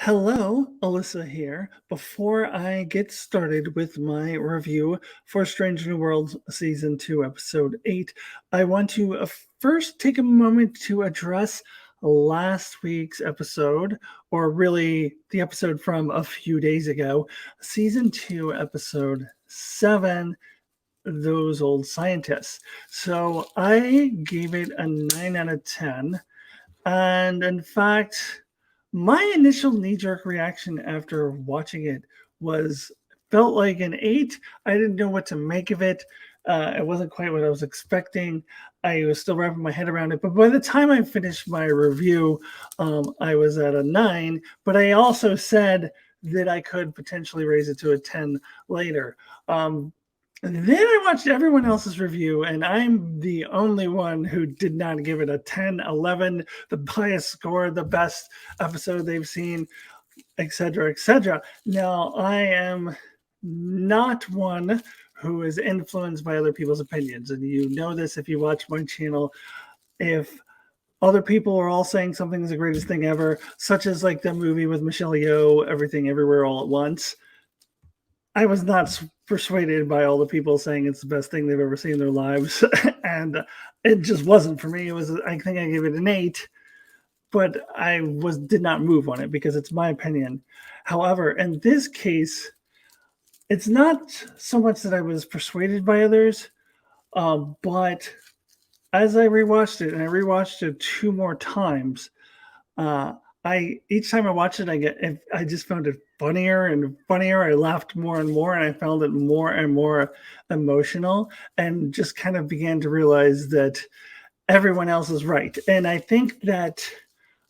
Hello, Alyssa here. Before I get started with my review for Strange New Worlds Season 2, Episode 8, I want to first take a moment to address last week's episode, or really the episode from a few days ago, Season 2, Episode 7, Those Old Scientists. So I gave it a 9 out of 10. And in fact, my initial knee-jerk reaction after watching it was felt like an 8. I didn't know what to make of it. It wasn't quite what I was expecting. I was still wrapping my head around it. But by the time I finished my review, I was at a 9. But I also said that I could potentially raise it to a 10 later. And then I watched everyone else's review, and I'm the only one who did not give it a 10, 11, the highest score, the best episode they've seen, etc., etc. Now, I am not one who is influenced by other people's opinions, and you know this if you watch my channel. If other people are all saying something is the greatest thing ever, such as like the movie with Michelle Yeoh, Everything Everywhere All at Once, I was not persuaded by all the people saying it's the best thing they've ever seen in their lives, and it just wasn't for me. It was, I think, I gave it an 8, but I did not move on it because it's my opinion. However, in this case, it's not so much that I was persuaded by others, but as I rewatched it, and I rewatched it 2 more times, each time I watched it, I just found it funnier and funnier. I laughed more and more, and I found it more and more emotional, and just kind of began to realize that everyone else is right. And I think that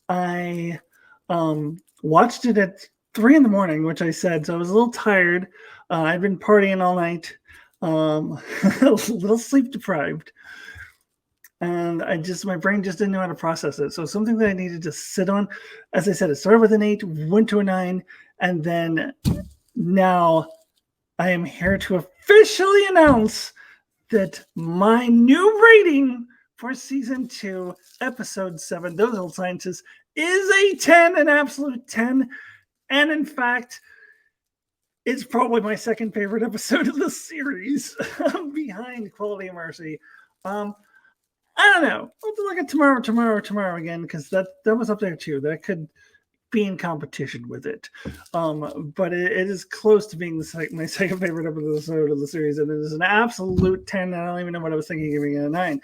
I watched it at 3 in the morning, which I said, so I was a little tired. I'd been partying all night, a little sleep deprived. And my brain just didn't know how to process it. So something that I needed to sit on. As I said, it started with an 8, went to a 9, and then now I am here to officially announce that my new rating for Season 2, Episode 7, Those Old Scientists, is a 10, an absolute 10. And in fact, it's probably my second favorite episode of the series, behind Quality of Mercy. I don't know. I'll do like a tomorrow again, because that was up there too. That could be in competition with it. But it is close to being my second favorite episode of the series, and it is an absolute 10. I don't even know what I was thinking giving it a 9.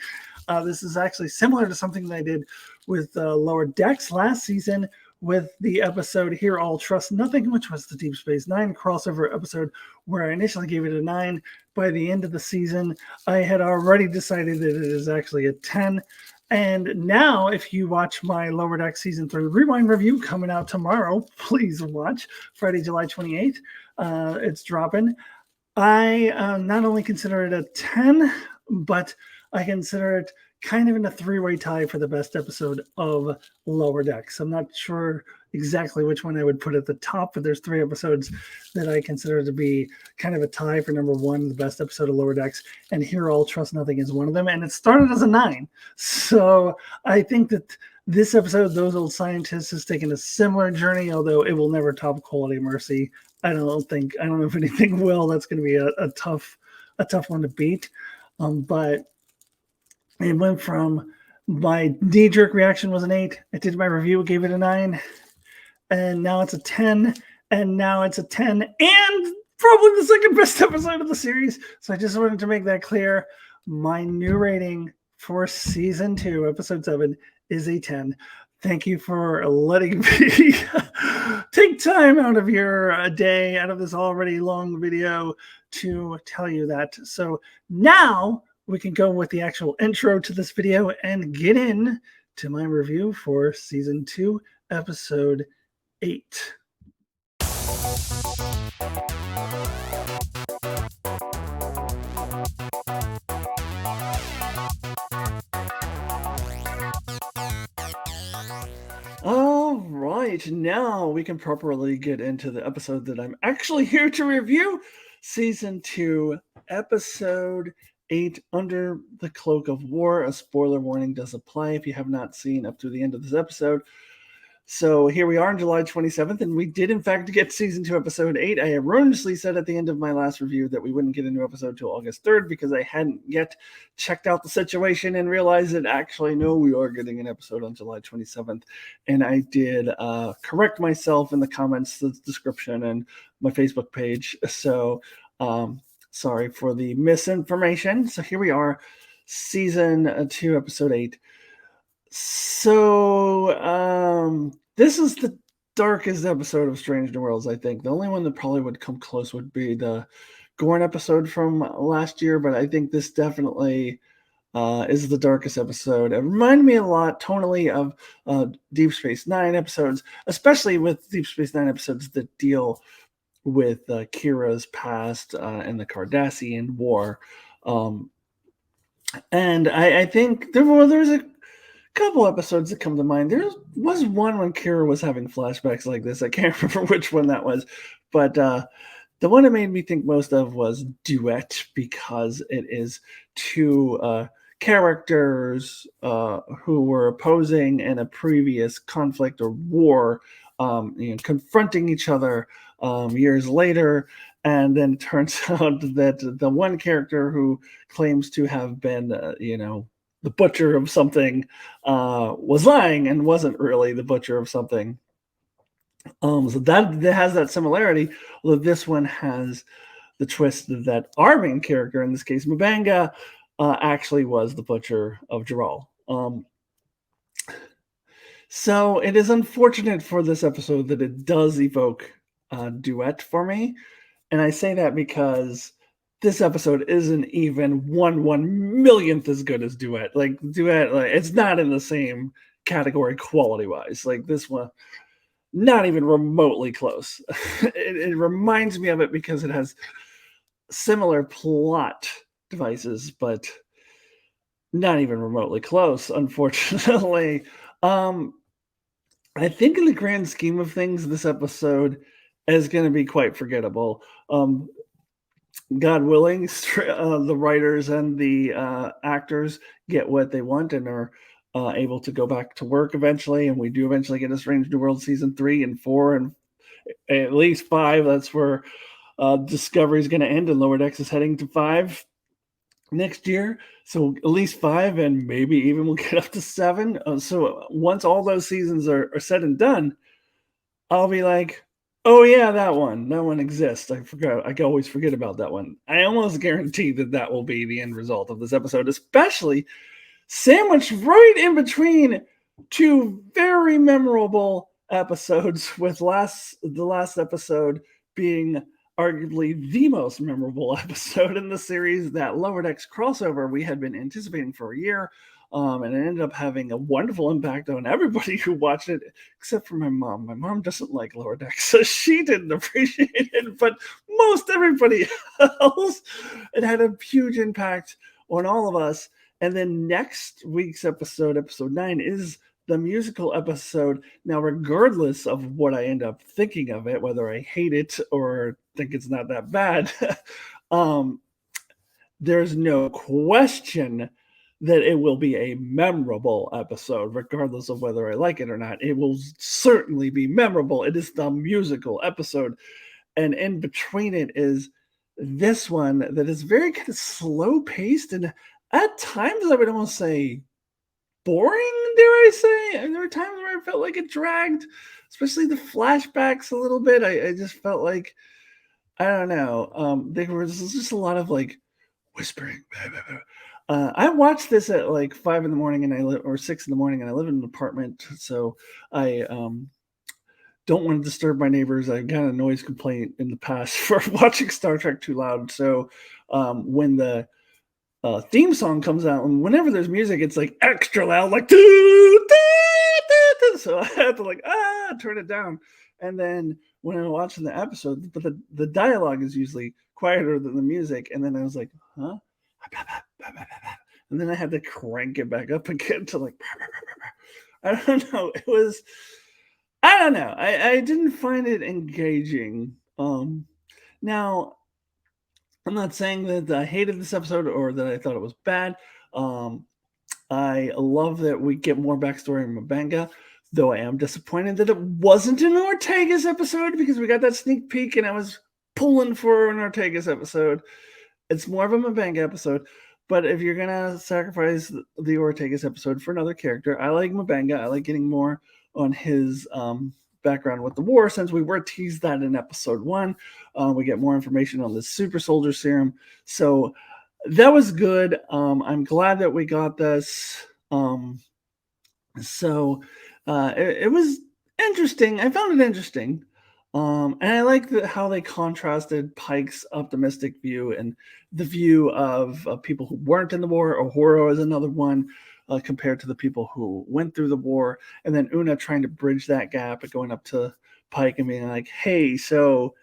This is actually similar to something that I did with Lower Decks last season, with the episode Here All Trust Nothing, which was the Deep Space Nine crossover episode, where I initially gave it a 9. By the end of the season, I had already decided that it is actually a 10. And now, if you watch my Lower Deck Season 3 Rewind review coming out tomorrow, please watch, Friday, July 28th. It's dropping. I not only consider it a 10, but I consider it kind of in a 3-way tie for the best episode of Lower Decks. I'm not sure exactly which one I would put at the top, but there's 3 episodes that I consider to be kind of a tie for number 1, the best episode of Lower Decks, and Here All Trust Nothing is one of them, and it started as a 9. So I think that this episode, Those Old Scientists, has taken a similar journey, although it will never top Quality of Mercy. I don't know if anything will. That's going to be a tough one to beat. But it went from, my knee-jerk reaction was an 8. I did my review, gave it a 9. And now it's a 10. And now it's a 10. And probably the second best episode of the series. So I just wanted to make that clear. My new rating for Season 2, Episode 7 is a 10. Thank you for letting me take time out of your day, out of this already long video, to tell you that. So now we can go with the actual intro to this video and get in to my review for Season 2, Episode 8. All right, now we can properly get into the episode that I'm actually here to review. Season 2, Episode 8, Under the Cloak of War. A spoiler warning does apply if you have not seen up to the end of this episode. So here we are on July 27th, and we did, in fact, get season 2, episode 8. I erroneously said at the end of my last review that we wouldn't get a new episode till August 3rd because I hadn't yet checked out the situation and realized that actually, no, we are getting an episode on July 27th. And I did correct myself in the comments, the description, and my Facebook page. So sorry for the misinformation. So here we are, season 2, episode 8. So this is the darkest episode of Strange New Worlds, I think. The only one that probably would come close would be the Gorn episode from last year, but I think this definitely is the darkest episode. It reminded me a lot tonally of Deep Space Nine episodes, especially with Deep Space Nine episodes that deal with Kira's past and the Cardassian War. And I think there's a couple episodes that come to mind. There was one when Kira was having flashbacks like this. I can't remember which one that was, but the one that made me think most of was Duet, because it is two characters who were opposing in a previous conflict or war, confronting each other years later. And then it turns out that the one character who claims to have been, the butcher of something was lying and wasn't really the butcher of something. So that has that similarity, although this one has the twist that our main character, in this case Mabanga, actually was the butcher of Jaral. So it is unfortunate for this episode that it does evoke Duet for me. And I say that because this episode isn't even 1/1 millionth as good as Duet. Like Duet, it's not in the same category quality wise. Like this one, not even remotely close. It reminds me of it because it has similar plot devices, but not even remotely close, unfortunately. I think in the grand scheme of things, this episode is going to be quite forgettable. God willing, the writers and the actors get what they want and are able to go back to work eventually. And we do eventually get a Strange New World season 3 and 4 and at least 5. That's where Discovery is going to end, and Lower Decks is heading to 5 next year. So at least 5, and maybe even we'll get up to 7. So once all those seasons are said and done, I'll be like, oh yeah, that one exists. I forgot. I always forget about that one. I almost guarantee that will be the end result of this episode, especially sandwiched right in between two very memorable episodes, with the last episode being arguably the most memorable episode in the series, that Lower Decks crossover we had been anticipating for a year. And it ended up having a wonderful impact on everybody who watched it, except for my mom. My mom doesn't like Lower Decks, so she didn't appreciate it, but most everybody else, it had a huge impact on all of us. And then next week's episode 9, is the musical episode. Now, regardless of what I end up thinking of it, whether I hate it or think it's not that bad, there's no question that it will be a memorable episode, regardless of whether I like it or not. It will certainly be memorable. It is the musical episode. And in between it is this one that is very kind of slow paced, and at times I would almost say boring, dare I say. And there were times where I felt like it dragged, especially the flashbacks a little bit. I just felt like, I don't know. There was just a lot of like whispering. I watched this at like 5 in the morning, and or 6 in the morning, and I live in an apartment, so I don't want to disturb my neighbors. I got a noise complaint in the past for watching Star Trek too loud. So when the theme song comes out, and whenever there's music, it's like extra loud, like doo, doo, doo, doo. So I had to like turn it down. And then when I'm watching the episode, but the dialogue is usually quieter than the music, and then I was like, huh? And then I had to crank it back up again to like, I don't know. It was, I don't know. I didn't find it engaging. Now, I'm not saying that I hated this episode or that I thought it was bad. I love that we get more backstory on Mabanga. though I am disappointed that it wasn't an Ortegas episode because we got that sneak peek and I was pulling for an Ortegas episode. It's more of a Mabanga episode. But if you're gonna sacrifice the Ortegas episode for another character, I like Mabanga. I like getting more on his background with the war, since we were teased that in episode 1. We get more information on the super soldier serum. So that was good. I'm glad that we got this. It was interesting. I found it interesting. And I like how they contrasted Pike's optimistic view and the view of people who weren't in the war. Uhura is another one, compared to the people who went through the war. And then Una trying to bridge that gap and going up to Pike and being like, hey, so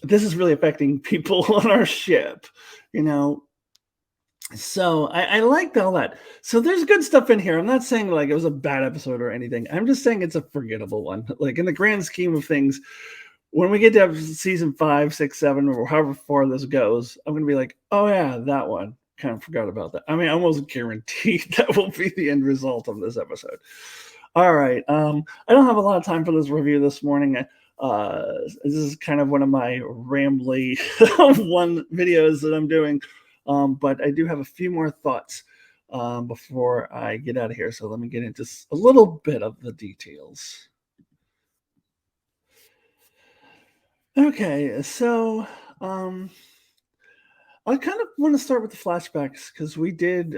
this is really affecting people on our ship, you know? So I liked all that. So there's good stuff in here. I'm not saying like it was a bad episode or anything. I'm just saying it's a forgettable one. Like in the grand scheme of things, when we get to season 5, 6, 7, or however far this goes, I'm gonna be like, oh yeah, that one. Kind of forgot about that. I mean, I almost guaranteed that will be the end result of this episode. All right. I don't have a lot of time for this review this morning. This is kind of one of my rambly one videos that I'm doing. But I do have a few more thoughts before I get out of here. So let me get into a little bit of the details. Okay, so I kind of want to start with the flashbacks because we did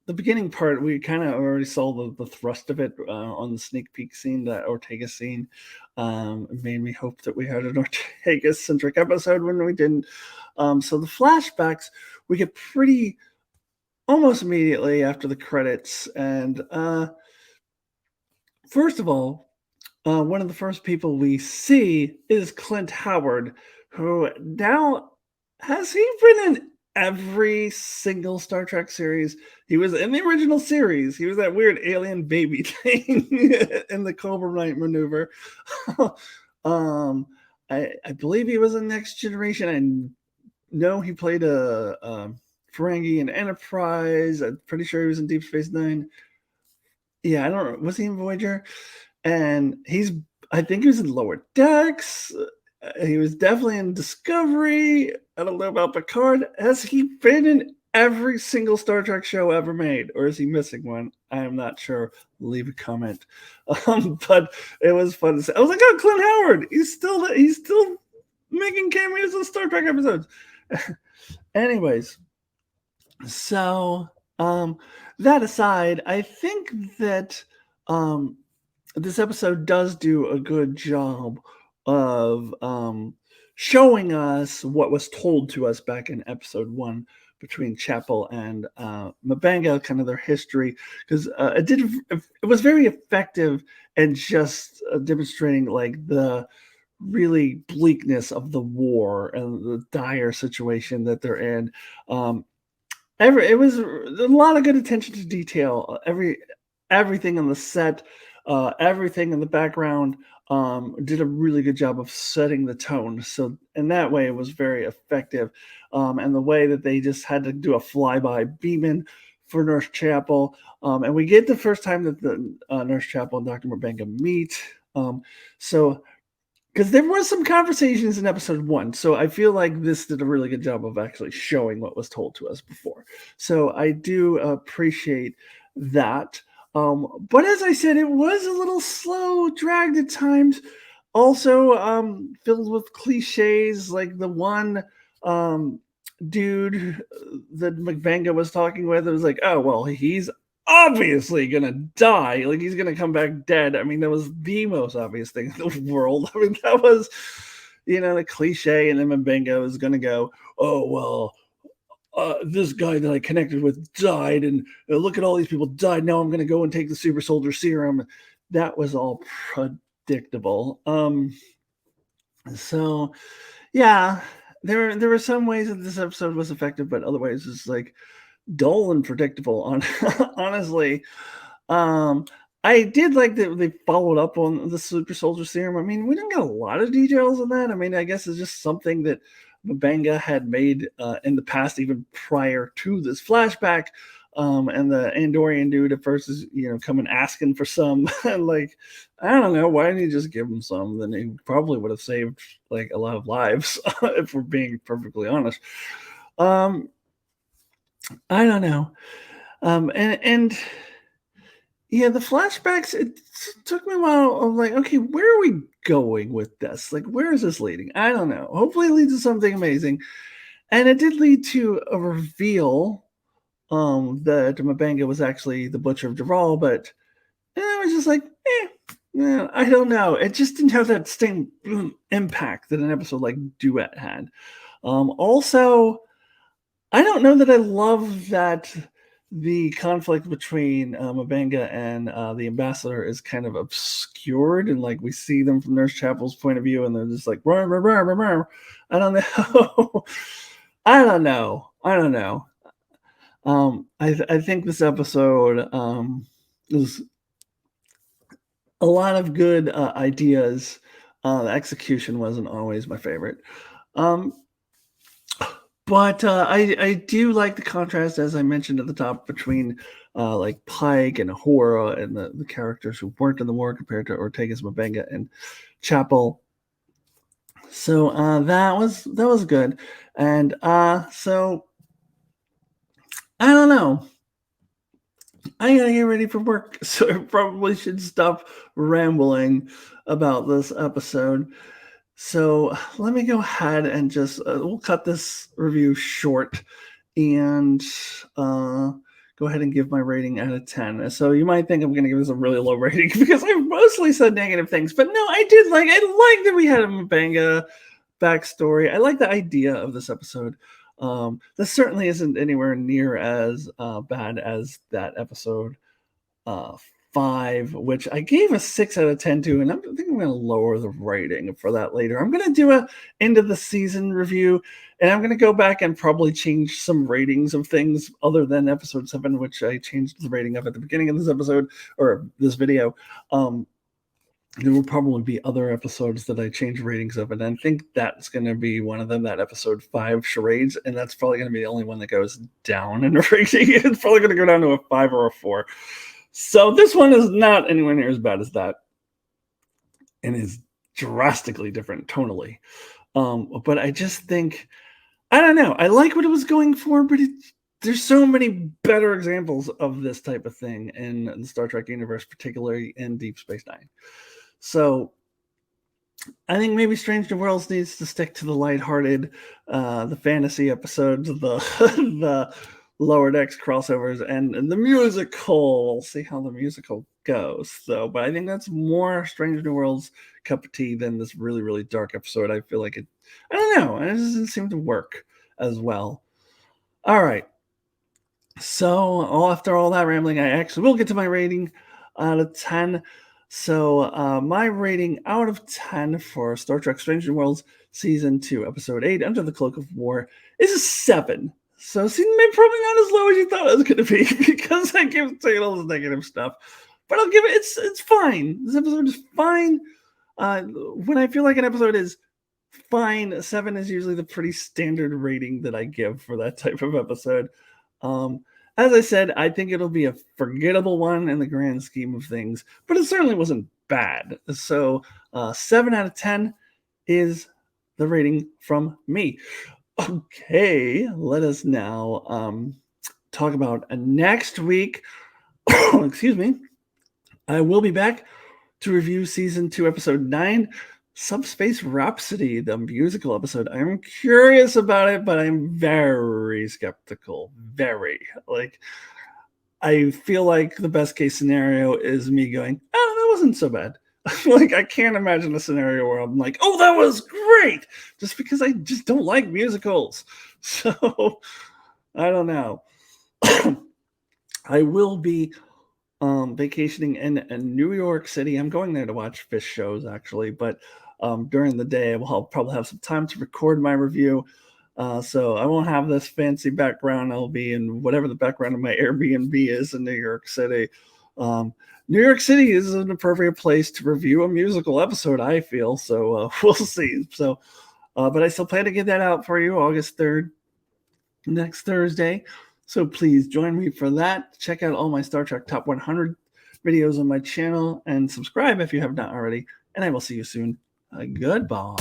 the beginning part. We kind of already saw the thrust of it on the sneak peek scene, that Ortega scene. It made me hope that we had an Ortega centric episode when we didn't. So the flashbacks we get pretty almost immediately after the credits, and first of all, one of the first people we see is Clint Howard, who now has he been in every single Star Trek series? He was in the original series. He was that weird alien baby thing in the Cobra Knight maneuver. I believe he was in Next Generation. I know he played a Ferengi in Enterprise. I'm pretty sure he was in Deep Space Nine. Yeah, I don't know. Was he in Voyager? And I think he was in Lower Decks. He was definitely in Discovery. I don't know about Picard. Has he been in every single Star Trek show ever made, or is he missing one? I am not sure. Leave a comment. But it was fun to say. I was like, oh, Clint Howard. He's still making cameos in Star Trek episodes. Anyways, so that aside, I think that this episode does do a good job of showing us what was told to us back in episode 1 between Chapel and Mabanga, kind of their history, because it was very effective and just demonstrating like the really bleakness of the war and the dire situation that they're in. It was a lot of good attention to detail. Everything on the set, everything in the background, did a really good job of setting the tone. So in that way, it was very effective. And the way that they just had to do a flyby beaming for Nurse Chapel, and we get the first time that the Nurse Chapel and Dr. Mabanga meet. So because there was some conversations in episode 1, so I feel like this did a really good job of actually showing what was told to us before. So I do appreciate that. But as I said, it was a little slow, dragged at times. Also, filled with cliches, like the one dude that Mabanga was talking with. It was like, oh well, he's obviously gonna die. Like he's gonna come back dead. I mean, that was the most obvious thing in the world. I mean, that was, the cliche. And then Mabanga was gonna go, oh well, this guy that I connected with died, and look at all these people died. Now I'm going to go and take the super soldier serum. That was all predictable. So yeah, there were some ways that this episode was effective, but other ways it's like dull and predictable. Honestly, I did like that they followed up on the super soldier serum. I mean, we didn't get a lot of details on that. I mean, I guess it's just something that Mabanga had made in the past, even prior to this flashback. And the Andorian dude at first is, coming asking for some. Like, I don't know, why didn't he just give him some? Then he probably would have saved like a lot of lives, if we're being perfectly honest. Um, I don't know. And yeah, the flashbacks, it took me a while of like, okay, where are we going with this? Like, where is this leading? I don't know. Hopefully it leads to something amazing. And it did lead to a reveal that Mabanga was actually the Butcher of Dural, but it was just like, yeah, I don't know. It just didn't have that same impact that an episode like Duet had. Also, I don't know that I love that the conflict between Mabanga and the ambassador is kind of obscured, and like we see them from Nurse Chapel's point of view, and they're just like, "Rah, rah, rah, rah, rah." I don't know. I don't know. I don't know. I think this episode is a lot of good ideas. The execution wasn't always my favorite. Um, But I do like the contrast, as I mentioned at the top, between like Pike and Ahura and the characters who weren't in the war compared to Ortega's Mabenga and Chapel. So that was good, and so I don't know. I gotta get ready for work, so I probably should stop rambling about this episode. So let me go ahead and just we'll cut this review short and go ahead and give my rating out of 10. So you might think I'm going to give this a really low rating because I've mostly said negative things, but no, I like that we had a Mabanga backstory. I like the idea of this episode. This certainly isn't anywhere near as bad as that episode uh, 5, which I gave a 6 out of 10 to, and I think I'm going to lower the rating for that later. I'm going to do a end of the season review, and I'm going to go back and probably change some ratings of things other than episode 7, which I changed the rating of at the beginning of this episode or this video. There will probably be other episodes that I change ratings of, and I think that's going to be one of them, that episode 5, Charades, and that's probably going to be the only one that goes down in rating. It's probably going to go down to a 5 or a 4. So this one is not anywhere near as bad as that, and is drastically different tonally. But I just think, I don't know. I like what it was going for, but there's so many better examples of this type of thing in the Star Trek universe, particularly in Deep Space Nine. So I think maybe Strange New Worlds needs to stick to the lighthearted, the fantasy episodes, the the Lower Decks crossovers, and the musical. We'll see how the musical goes. So, but I think that's more Strange New Worlds cup of tea than this really, really dark episode. I feel like it, I don't know, it doesn't seem to work as well. All right. So, after all that rambling, I actually will get to my rating out of 10. So, my rating out of 10 for Star Trek Strange New Worlds Season 2, Episode 8, Under the Cloak of War, is a 7. So, maybe probably not as low as you thought it was going to be because I keep saying all this negative stuff. But I'll give it, it's fine. This episode is fine. When I feel like an episode is fine, 7 is usually the pretty standard rating that I give for that type of episode. As I said, I think it'll be a forgettable one in the grand scheme of things, but it certainly wasn't bad. So 7 out of 10 is the rating from me. Okay, let us now talk about next week. Excuse me. I will be back to review Season 2, Episode 9, Subspace Rhapsody, the musical episode. I'm curious about it, but I'm very skeptical. Very. Like, I feel like the best case scenario is me going, oh, that wasn't so bad. Like, I can't imagine a scenario where I'm like, oh, that was great, just because I just don't like musicals. So, I don't know. I will be vacationing in New York City. I'm going there to watch fish shows, actually, but during the day, I'll probably have some time to record my review. So I won't have this fancy background. I'll be in whatever the background of my Airbnb is in New York City. New York City is an appropriate place to review a musical episode, I feel. So we'll see. So, but I still plan to get that out for you August 3rd, next Thursday. So please join me for that. Check out all my Star Trek Top 100 videos on my channel and subscribe if you have not already. And I will see you soon. Goodbye.